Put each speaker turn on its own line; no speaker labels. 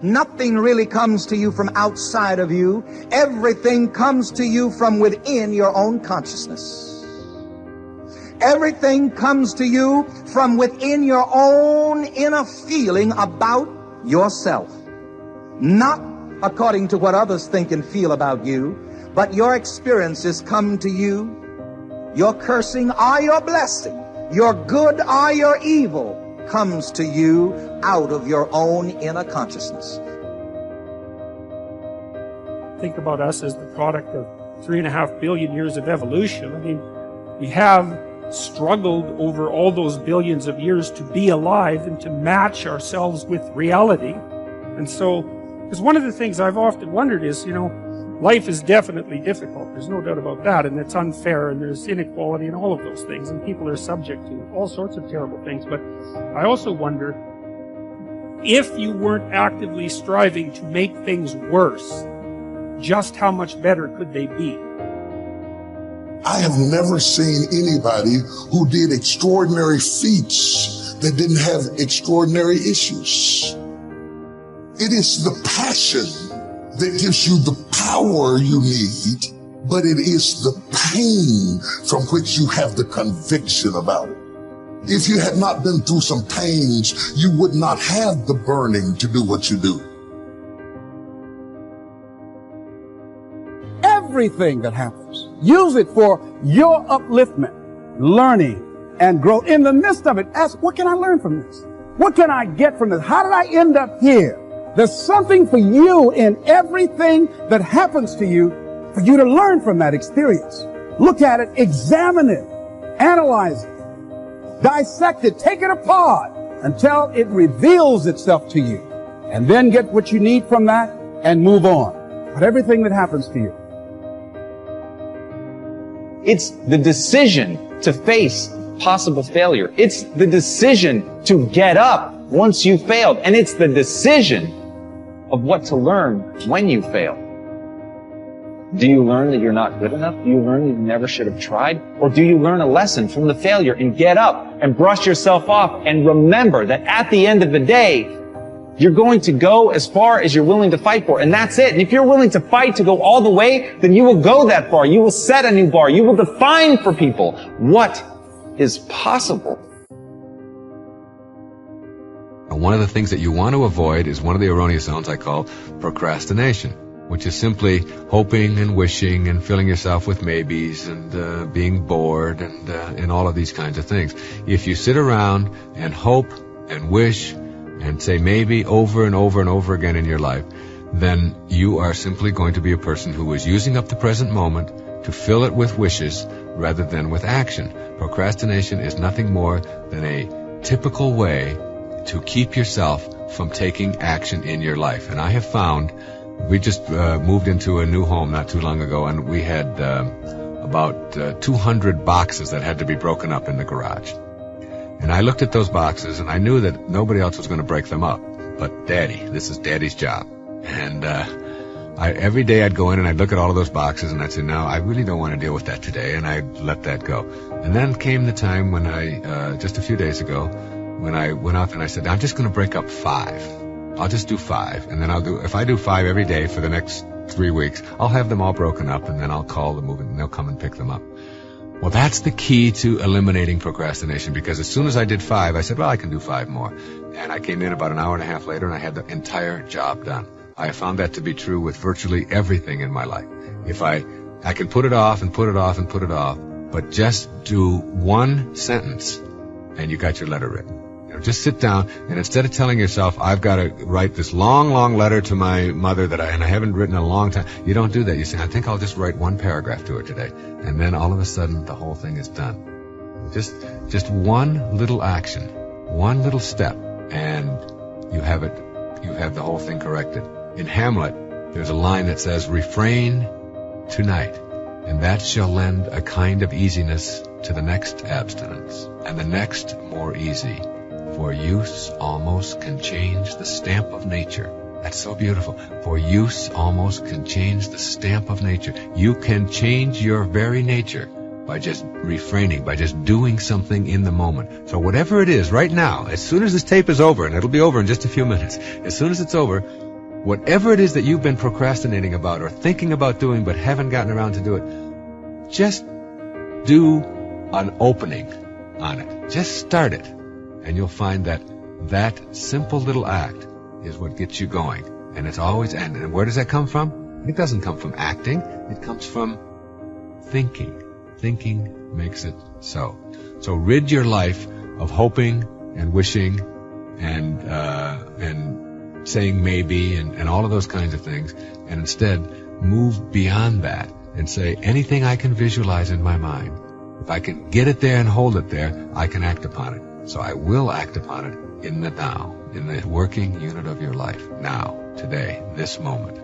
Nothing really comes to you from outside of you. Everything comes to you from within your own consciousness. Everything comes to you from within your own inner feeling about yourself. Not according to what others think and feel about you, but your experiences come to you. Your cursing or your blessing, your good or your evil, comes to you out of your own inner consciousness.
Think about us as the product of 3.5 billion years of evolution. I mean, we have struggled over all those billions of years to be alive and to match ourselves with reality. And so, because one of the things I've often wondered is, life is definitely difficult. There's no doubt about that. And it's unfair, and there's inequality and all of those things. And people are subject to all sorts of terrible things. But I also wonder, if you weren't actively striving to make things worse, just how much better could they be?
I have never seen anybody who did extraordinary feats that didn't have extraordinary issues. It is the passion that gives you the power you need, but it is the pain from which you have the conviction about it. If you had not been through some pains, you would not have the burning to do what you do.
Everything that happens, use it for your upliftment, learning, and growth. In the midst of it, ask, what can I learn from this? What can I get from this? How did I end up here? There's something for you in everything that happens to you for you to learn from that experience. Look at it, examine it, analyze it, dissect it, take it apart until it reveals itself to you. And then get what you need from that and move on. But everything that happens to you.
It's the decision to face possible failure. It's the decision to get up once you failed. And it's the decision of what to learn when you fail. Do you learn that you're not good enough? Do you learn that you never should have tried? Or do you learn a lesson from the failure and get up and brush yourself off and remember that at the end of the day, you're going to go as far as you're willing to fight for, and that's it. And if you're willing to fight to go all the way, then you will go that far. You will set a new bar. You will define for people what is possible.
One of the things that you want to avoid is one of the erroneous zones I call procrastination, which is simply hoping and wishing and filling yourself with maybes and being bored and all of these kinds of things. If you sit around and hope and wish and say maybe over and over and over again in your life, then you are simply going to be a person who is using up the present moment to fill it with wishes rather than with action. Procrastination is nothing more than a typical way to keep yourself from taking action in your life. And I have found, we just moved into a new home not too long ago, and we had about 200 boxes that had to be broken up in the garage. And I looked at those boxes, and I knew that nobody else was going to break them up. But Daddy, this is Daddy's job. And every day I'd go in and I'd look at all of those boxes, and I'd say, no, I really don't want to deal with that today, and I'd let that go. And then came the time when I, just a few days ago, when I went out and I said, I'm just going to break up 5. I'll just do 5. And then if I do 5 every day for the next 3 weeks, I'll have them all broken up, and then I'll call the movement, and they'll come and pick them up. Well, that's the key to eliminating procrastination, because as soon as I did 5, I said, well, I can do 5 more. And I came in about an hour and a half later, and I had the entire job done. I have found that to be true with virtually everything in my life. If I can put it off and put it off and put it off, but just do one sentence, and you got your letter written. Just sit down, and instead of telling yourself, I've got to write this long, long letter to my mother that I haven't written in a long time, you don't do that. You say, I think I'll just write 1 paragraph to her today. And then all of a sudden, the whole thing is done. Just one little action, one little step, and you have it. You have the whole thing corrected. In Hamlet, there's a line that says, refrain tonight, and that shall lend a kind of easiness to the next abstinence, and the next more easy. For use almost can change the stamp of nature. That's so beautiful. For use almost can change the stamp of nature. You can change your very nature by just refraining, by just doing something in the moment. So whatever it is right now, as soon as this tape is over, and it'll be over in just a few minutes, as soon as it's over, whatever it is that you've been procrastinating about or thinking about doing but haven't gotten around to do it, just do an opening on it. Just start it. And you'll find that that simple little act is what gets you going. And it's always ended. And where does that come from? It doesn't come from acting. It comes from thinking. Thinking makes it so. So rid your life of hoping and wishing and saying maybe and all of those kinds of things, and instead move beyond that and say, anything I can visualize in my mind, if I can get it there and hold it there, I can act upon it. So I will act upon it in the now, in the working unit of your life, now, today, this moment.